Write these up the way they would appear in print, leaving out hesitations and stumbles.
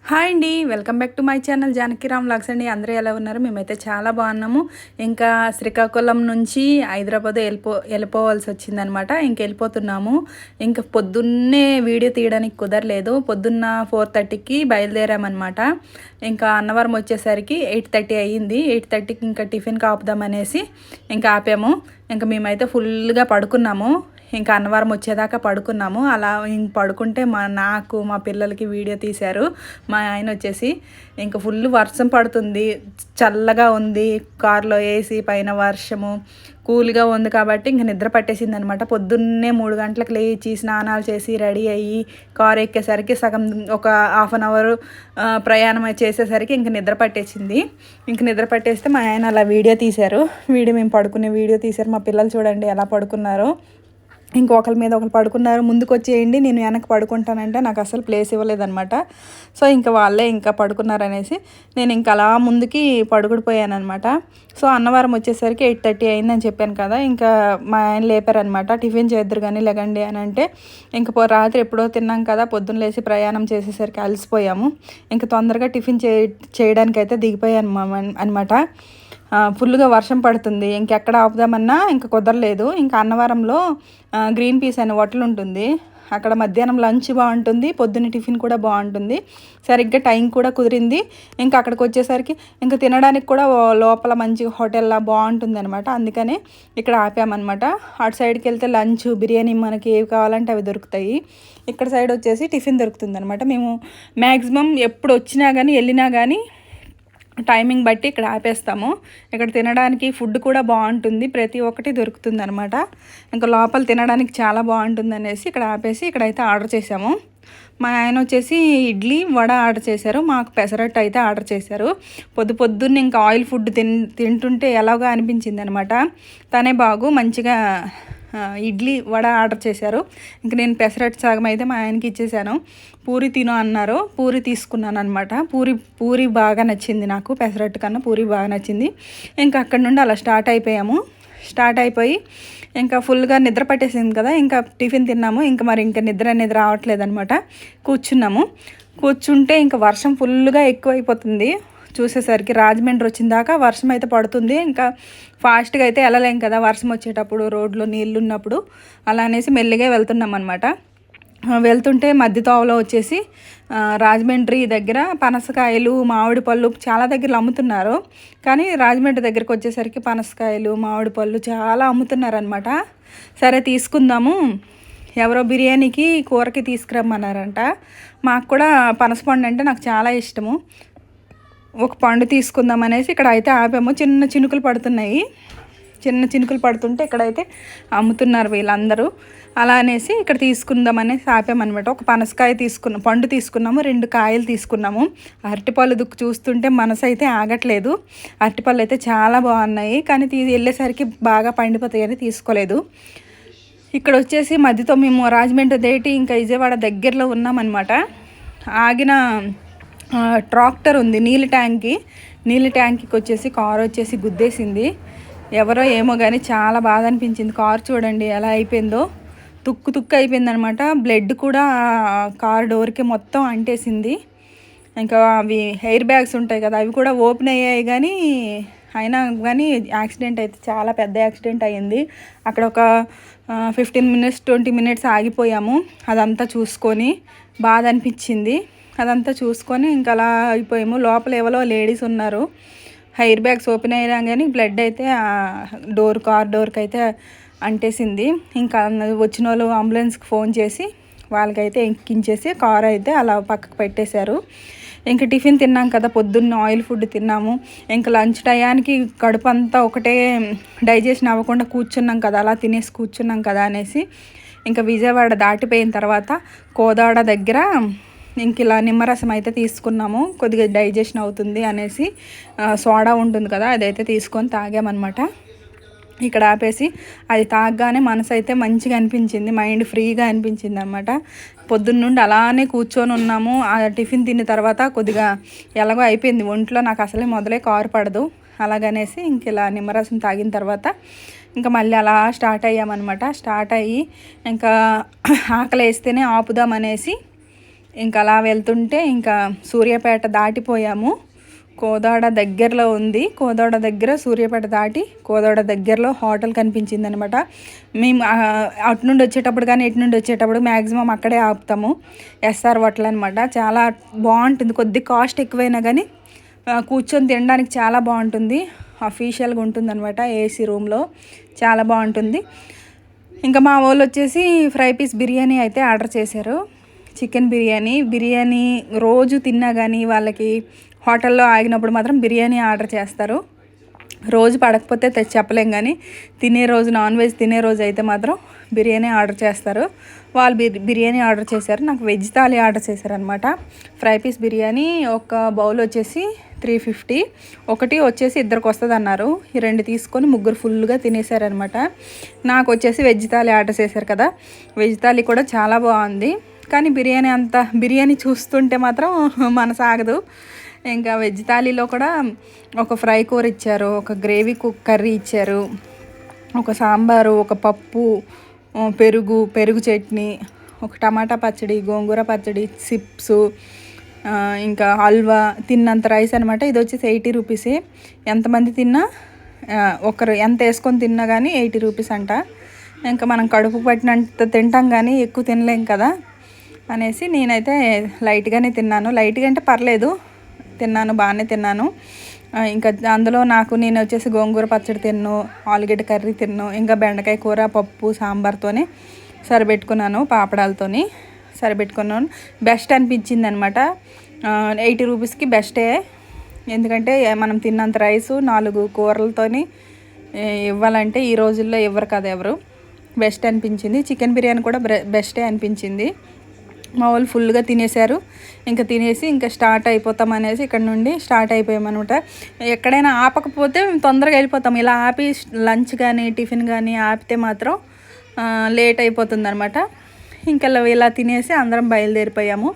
Hi అండి, welcome back to my channel Janakiram vlogs అండి. అందరూ ఎలా ఉన్నారు? మేమైతే చాలా బాగున్నాము. ఇంకా శ్రీకాకుళం నుంచి హైదరాబాద్ వెళ్ళిపోవాల్సి వచ్చిందనమాట. వెళ్ళిపోతున్నాము. ఇంకా పొద్దున్నే వీడియో తీయడానికి కుదరలేదు. పొద్దున్న 4:30కి బయలుదేరామన్నమాట. ఇంకా అన్నవరం వచ్చేసరికి 8:30 అయ్యింది. 8:30కి ఇంకా టిఫిన్కి ఆపుదామనేసి ఇంకా ఆపాము. ఇంకా మేమైతే ఫుల్గా పడుకున్నాము. ఇంకా అన్నవరం వచ్చేదాకా పడుకున్నాము. అలా పడుకుంటే మా పిల్లలకి వీడియో తీశారు. మా ఆయన వచ్చేసి ఇంకా ఫుల్ వర్షం పడుతుంది, చల్లగా ఉంది, కారులో ఏసీ, పైన వర్షము, కూల్గా ఉంది కాబట్టి ఇంక నిద్ర పట్టేసింది అనమాట. పొద్దున్నే 3 గంటలకు లేచి స్నానాలు చేసి రెడీ అయ్యి కారు ఎక్కేసరికి సగం ఒక హాఫ్ అన్ అవర్ ప్రయాణం చేసేసరికి ఇంక నిద్ర పట్టేసింది. ఇంక నిద్ర పట్టేస్తే మా ఆయన అలా వీడియో తీశారు. మేము పడుకునే వీడియో తీశారు. మా పిల్లలు చూడండి ఎలా పడుకున్నారో. ఇంకొకరి మీద ఒకరు పడుకున్నారు. ముందుకు వచ్చేయండి, నేను వెనక్కి పడుకుంటానంటే నాకు అసలు ప్లేస్ ఇవ్వలేదన్నమాట. సో ఇంకా వాళ్ళే ఇంకా పడుకున్నారనేసి నేను ఇంకా అలా ముందుకి పడుకుడిపోయాను అనమాట. సో అన్నవరం వచ్చేసరికి 8:30 అయిందని చెప్పాను కదా. ఇంకా మా ఆయన లేపారనమాట. టిఫిన్ చేద్దరు కానీ లెగండి అని అంటే ఇంకా రాత్రి ఎప్పుడో తిన్నాం కదా, పొద్దున్న లేచి ప్రయాణం చేసేసరికి అలసిపోయాము. ఇంకా తొందరగా టిఫిన్ చేయడానికి అయితే దిగిపోయాను అనమాట. ఫుల్గా వర్షం పడుతుంది. ఇంకెక్కడ ఆపుదామన్నా ఇంకా కుదరలేదు. ఇంకా అన్నవరంలో గ్రీన్ పీస్ అనే హోటల్ ఉంటుంది. అక్కడ మధ్యాహ్నం లంచ్ బాగుంటుంది, పొద్దున్న టిఫిన్ కూడా బాగుంటుంది. సరిగ్గా టైం కూడా కుదిరింది. ఇంకా అక్కడికి వచ్చేసరికి ఇంకా తినడానికి కూడా లోపల మంచి హోటల్లా బాగుంటుంది అనమాట. అందుకనే ఇక్కడ ఆపామన్నమాట. అటు సైడ్కి వెళ్తే లంచ్, బిర్యానీ మనకి ఏవి కావాలంటే అవి దొరుకుతాయి. ఇక్కడ సైడ్ వచ్చేసి టిఫిన్ దొరుకుతుంది అనమాట. మేము మ్యాక్సిమం ఎప్పుడు వచ్చినా కానీ వెళ్ళినా కానీ టైమింగ్ బట్టి ఇక్కడ ఆపేస్తాము. ఇక్కడ తినడానికి ఫుడ్ కూడా బాగుంటుంది, ప్రతి ఒక్కటి దొరుకుతుంది అనమాట. ఇంకా లోపల తినడానికి చాలా బాగుంటుంది అనేసి ఇక్కడ ఆపేసి ఇక్కడైతే ఆర్డర్ చేసాము. మా ఆయన వచ్చేసి ఇడ్లీ, వడ ఆర్డర్ చేశారు. మాకు పెసరట్టు అయితే ఆర్డర్ చేశారు. పొద్దున్నే ఇంకా ఆయిల్ ఫుడ్ తింటుంటే ఎలాగో అనిపించింది అనమాట. తనే మంచిగా ఇడ్లీ, వడ ఆర్డర్ చేశారు. ఇంక నేను పెసరట్టు సగం అయితే మా ఆయనకి ఇచ్చేసాను. పూరి తిను అన్నారు, పూరి తీసుకున్నాను అనమాట. పూరి బాగా నచ్చింది నాకు, పెసరట్టు కన్నా పూరి బాగా నచ్చింది. ఇంకా అక్కడ నుండి అలా స్టార్ట్ అయిపోయి ఇంకా ఫుల్గా నిద్ర పట్టేసింది కదా. ఇంకా టిఫిన్ తిన్నాము. ఇంకా నిద్ర అనేది రావట్లేదు అనమాట. కూర్చుంటే ఇంకా వర్షం ఫుల్గా ఎక్కువైపోతుంది. చూసేసరికి రాజమండ్రి వచ్చిన దాకా వర్షం అయితే పడుతుంది. ఇంకా ఫాస్ట్గా అయితే వెళ్ళలేం కదా వర్షం వచ్చేటప్పుడు, రోడ్లో నీళ్ళు ఉన్నప్పుడు. అలా అనేసి మెల్లిగా వెళ్తున్నాం అనమాట. వెళ్తుంటే మధ్య తోవలో వచ్చేసి రాజమండ్రి దగ్గర పనసకాయలు, మామిడి పళ్ళు చాలా దగ్గర అమ్ముతున్నారు. కానీ రాజమండ్రి దగ్గరికి వచ్చేసరికి పనసకాయలు, మామిడి పళ్ళు చాలా అమ్ముతున్నారనమాట. సరే తీసుకుందాము, ఎవరో బిర్యానీకి కూరకి తీసుకురమ్మన్నారంట. మాకు కూడా పనసపండు అంటే నాకు చాలా ఇష్టము. ఒక పండు తీసుకుందాం అనేసి ఇక్కడ అయితే ఆపాము. చిన్న చినుకులు పడుతుంటే ఇక్కడైతే అమ్ముతున్నారు వీళ్ళందరూ. అలా అనేసి ఇక్కడ తీసుకుందాం అనేసి ఆపామన్నమాట. ఒక పనసకాయ పండు తీసుకున్నాము, 2 కాయలు తీసుకున్నాము. అరటిపళ్ళు చూస్తుంటే మనసు అయితే ఆగట్లేదు. అరటిపళ్ళు అయితే చాలా బాగున్నాయి, కానీ వెళ్ళేసరికి బాగా పండిపోతాయని తీసుకోలేదు. ఇక్కడ వచ్చేసి మధ్యతో మేము రాజమండ్రి దేటి ఇంకా విజయవాడ దగ్గరలో ఉన్నామన్నమాట. ఆగిన ట్రాక్టర్ ఉంది, నీళ్ళ ట్యాంక్కి వచ్చేసి కారు వచ్చేసి గుద్దేసింది. ఎవరో ఏమో కానీ చాలా బాధ అనిపించింది. కారు చూడండి ఎలా అయిపోయిందో, తుక్కు అయిపోయింది అనమాట. బ్లడ్ కూడా కారు డోర్కి మొత్తం అంటేసింది. ఇంకా అవి ఎయిర్ బ్యాగ్స్ ఉంటాయి కదా, అవి కూడా ఓపెన్ అయ్యాయి. అయినా కానీ యాక్సిడెంట్ అయితే చాలా పెద్ద యాక్సిడెంట్ అయ్యింది. అక్కడ ఒక 15 మినిట్స్ 20 మినిట్స్ ఆగిపోయాము. అదంతా చూసుకొని బాధ అనిపించింది. అదంతా చూసుకొని ఇంకా అలా అయిపోయాము. లోపల ఎవరో లేడీస్ ఉన్నారు. ఎయిర్ బ్యాగ్స్ ఓపెన్ అయినా కానీ బ్లడ్ అయితే కార్ డోర్కి అయితే అంటేసింది. ఇంకా వచ్చిన వాళ్ళు అంబులెన్స్కి ఫోన్ చేసి వాళ్ళకైతే ఎక్కించేసి కార్ అయితే అలా పక్కకు పెట్టేశారు. ఇంకా టిఫిన్ తిన్నాం కదా, పొద్దున్న ఆయిల్ ఫుడ్ తిన్నాము. ఇంకా లంచ్ టయానికి కడుపు అంతా ఒకటే డైజెషన్ అవ్వకుండా కూర్చున్నాం కదా, అలా తినేసి కూర్చున్నాం కదా అనేసి ఇంకా విజయవాడ దాటిపోయిన తర్వాత కోదాడ దగ్గర ఇంక ఇలా నిమ్మరసం అయితే తీసుకున్నాము. కొద్దిగా డైజెషన్ అవుతుంది అనేసి సోడా ఉంటుంది కదా, అదైతే తీసుకొని తాగామన్నమాట. ఇక్కడ ఆపేసి అది తాగగానే మనసు అయితే మంచిగా అనిపించింది, మైండ్ ఫ్రీగా అనిపించింది అనమాట. పొద్దున్న నుండి అలానే కూర్చొని ఉన్నాము. ఆ టిఫిన్ తిన్న తర్వాత కొద్దిగా ఎలాగో అయిపోయింది ఒంట్లో, నాకు అసలే మొదలే కారు పడదు. అలాగనేసి ఇంక ఇలా నిమ్మరసం తాగిన తర్వాత ఇంకా మళ్ళీ అలా స్టార్ట్ అయ్యామన్నమాట. స్టార్ట్ అయ్యి ఇంకా ఆకలి వేస్తేనే ఆపుదామనేసి ఇంకా అలా వెళ్తుంటే ఇంకా సూర్యాపేట దాటిపోయాము. కోదాడ దగ్గరలో ఉంది. కోదాడ దగ్గర సూర్యాపేట దాటి కోదాడ దగ్గరలో హోటల్ కనిపించింది అనమాట. మేము అటు నుండి వచ్చేటప్పుడు కానీ ఇటు నుండి వచ్చేటప్పుడు మ్యాక్సిమం అక్కడే ఆపుతాము. ఎస్ఆర్ హోటల్ అనమాట. చాలా బాగుంటుంది. కొద్ది కాస్ట్ ఎక్కువైనా కానీ కూర్చొని తినడానికి చాలా బాగుంటుంది. అఫీషియల్గా ఉంటుంది అనమాట. ఏసీ రూమ్లో చాలా బాగుంటుంది. ఇంకా మా వాళ్ళు వచ్చేసి ఫ్రై పీస్ బిర్యానీ అయితే ఆర్డర్ చేశారు. చికెన్ బిర్యానీ రోజు తిన్నా కానీ వాళ్ళకి హోటల్లో ఆగినప్పుడు మాత్రం బిర్యానీ ఆర్డర్ చేస్తారు. రోజు పడకపోతే తెచ్చి చెప్పలేం, కానీ తినే రోజు నాన్ వెజ్ తినే రోజు అయితే మాత్రం బిర్యానీ ఆర్డర్ చేస్తారు. వాళ్ళు బిర్యానీ ఆర్డర్ చేశారు. నాకు వెజ్ థాలీ ఆర్డర్ చేశారనమాట. ఫ్రై పీస్ బిర్యానీ ఒక బౌల్ వచ్చేసి 350, ఒకటి వచ్చేసి ఇద్దరికి వస్తుంది అన్నారు. ఈ 2 తీసుకొని ముగ్గురు ఫుల్గా తినేసారనమాట. నాకు వచ్చేసి వెజ్ థాలీ ఆర్డర్ చేశారు కదా. వెజ్ థాలీ కూడా చాలా బాగుంది, కానీ బిర్యానీ చూస్తుంటే మాత్రం మనసు ఆగదు. ఇంకా వెజ్ థాలీలో కూడా ఒక ఫ్రై కూర ఇచ్చారు, ఒక గ్రేవీ కర్రీ ఇచ్చారు, ఒక సాంబారు, ఒక పప్పు, పెరుగు చట్నీ, ఒక టమాటా పచ్చడి, గోంగూర పచ్చడి, చిప్స్, ఇంకా హల్వా, తిన్నంత రైస్ అనమాట. ఇది వచ్చేసి 80 రూపీసే. ఎంతమంది తిన్నా ఒకరు ఎంత వేసుకొని తిన్నా కానీ 80 రూపీస్ అంట. ఇంకా మనం కడుపు పట్టినంత తింటాం కానీ ఎక్కువ తినలేం కదా అనేసి నేనైతే లైట్గానే తిన్నాను. లైట్గా అంటే పర్లేదు, తిన్నాను, బాగానే తిన్నాను. ఇంకా అందులో నేను వచ్చేసి గోంగూర పచ్చడి తిన్ను, ఆలుగడ్డ కర్రీ తిన్ను, ఇంకా బెండకాయ కూర, పప్పు, సాంబార్తోనే సరిపెట్టుకున్నాను, పాపడాలతోని సరిపెట్టుకున్నాను. బెస్ట్ అనిపించింది అనమాట. 80 రూపీస్కి బెస్టే. ఎందుకంటే మనం తిన్నంత రైసు 4 కూరలతోని ఇవ్వాలంటే ఈ రోజుల్లో ఇవ్వరు కదా ఎవరు. బెస్ట్ అనిపించింది. చికెన్ బిర్యానీ కూడా బెస్టే అనిపించింది. మా వాళ్ళు ఫుల్గా తినేశారు. ఇంకా తినేసి ఇంకా స్టార్ట్ అయిపోతాం అనేసి ఇక్కడ నుండి స్టార్ట్ అయిపోయామన్నమాట. ఎక్కడైనా ఆపకపోతే మేము తొందరగా వెళ్ళిపోతాం. ఇలా ఆపి లంచ్ కానీ టిఫిన్ కానీ ఆపితే మాత్రం లేట్ అయిపోతుంది అనమాట. ఇంకా ఇలా తినేసి అందరం బయలుదేరిపోయాము.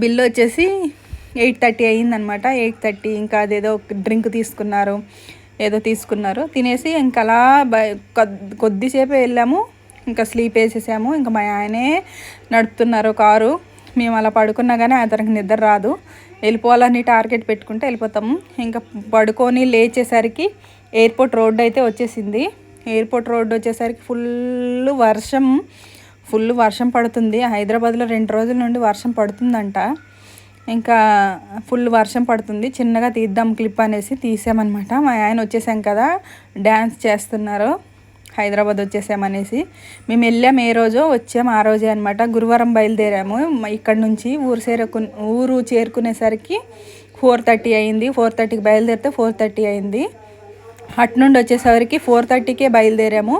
బిల్లు వచ్చేసి 8:30 అయ్యిందనమాట. 8:30. ఇంకా అదేదో డ్రింక్ తీసుకున్నారు. తినేసి ఇంకా అలా కొద్దిసేపు వెళ్ళాము. ఇంకా స్లీప్ వేసేసాము. ఇంకా మా ఆయనే నడుపుతున్నారు కారు. మేము అలా పడుకున్నా కానీ అతనికి నిద్ర రాదు. వెళ్ళిపోవాలని టార్గెట్ పెట్టుకుంటే వెళ్ళిపోతాము. ఇంకా పడుకొని లేచేసరికి ఎయిర్పోర్ట్ రోడ్డు అయితే వచ్చేసింది. ఎయిర్పోర్ట్ రోడ్డు వచ్చేసరికి ఫుల్ వర్షం పడుతుంది. హైదరాబాద్లో 2 రోజుల నుండి వర్షం పడుతుందంట. ఇంకా ఫుల్ వర్షం పడుతుంది. చిన్నగా తీద్దాం క్లిప్ అనేసి తీసామన్నమాట. మా ఆయన వచ్చేసాం కదా, డ్యాన్స్ చేస్తున్నారు. హైదరాబాద్ వచ్చేసామనేసి మేము వెళ్ళాము. ఏ రోజో వచ్చాము ఆ రోజే అనమాట. గురువారం బయలుదేరాము. ఇక్కడ నుంచి ఊరు చేరుకునేసరికి 4:30 అయింది. 4:30కి బయలుదేరితే 4:30 అయింది. అటు నుండి వచ్చేసరికి 4:30కే బయలుదేరాము,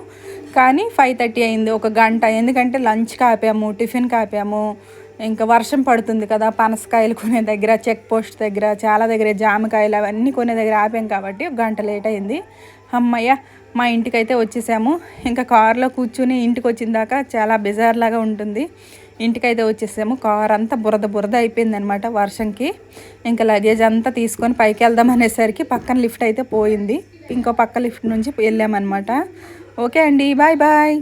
కానీ 5:30 అయింది. 1 గంట. ఎందుకంటే లంచ్కి ఆపాము, టిఫిన్కి ఆపాము. ఇంకా వర్షం పడుతుంది కదా, పనసకాయలు కొనే దగ్గర, చెక్ పోస్ట్ దగ్గర, చాలా దగ్గర జామకాయలు అవన్నీ కొనే దగ్గర ఆపాం కాబట్టి 1 గంట లేట్ అయింది. అమ్మయ్య, మా ఇంటికైతే వచ్చేసాము. ఇంకా కారులో కూర్చుని ఇంటికి వచ్చిన దాకా చాలా బెజార్లాగా ఉంటుంది. ఇంటికైతే వచ్చేసాము. కార్ అంతా బురద అయిపోయింది అనమాట వర్షంకి. ఇంకా లగేజ్ అంతా తీసుకొని పైకి వెళ్దాం అనేసరికి పక్కన లిఫ్ట్ అయితే పోయింది. ఇంకో పక్క లిఫ్ట్ నుంచి వెళ్ళామన్నమాట. ఓకే అండి, బాయ్ బాయ్.